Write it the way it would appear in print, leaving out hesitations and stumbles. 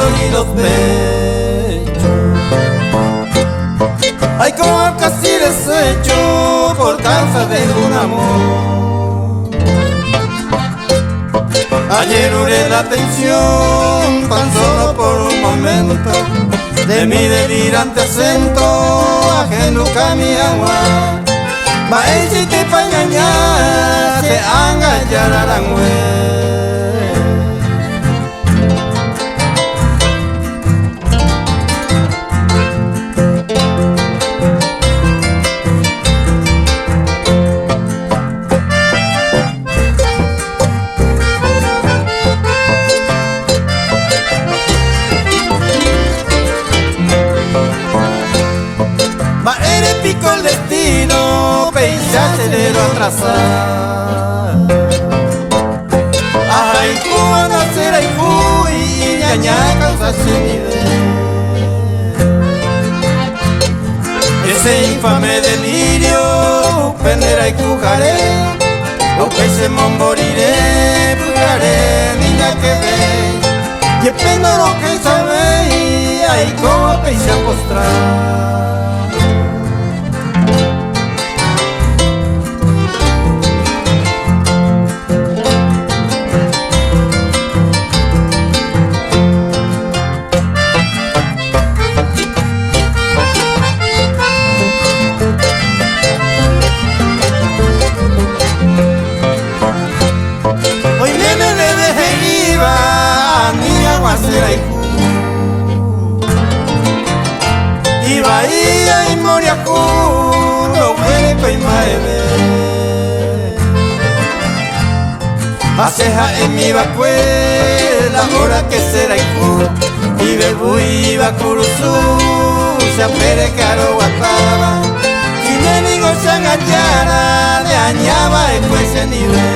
dolor y los pechos. Ay, como casi deshecho por causa de un amor. Ayer huré la atención tan solo por un momento de mi delirante acento ajeno a mi agua. Maesi te pañaña se angallarán pico el destino, peisaje de lo atrasar. Ay, cuando será y fui, ñaña causa sin nivel. Ese infame delirio, penderá y cujaré, o que se moriré, pujaré, niña que ve. Y espendo lo que sabe, ay, como peisaje postrar. Y Bahía y Moriacú, no puede y maebe. Aceja en mi vacuela, hora que será y y bebu y bacuruzú, se apere caro guataba. Y nenigo se agachara, de añaba en ese nivel.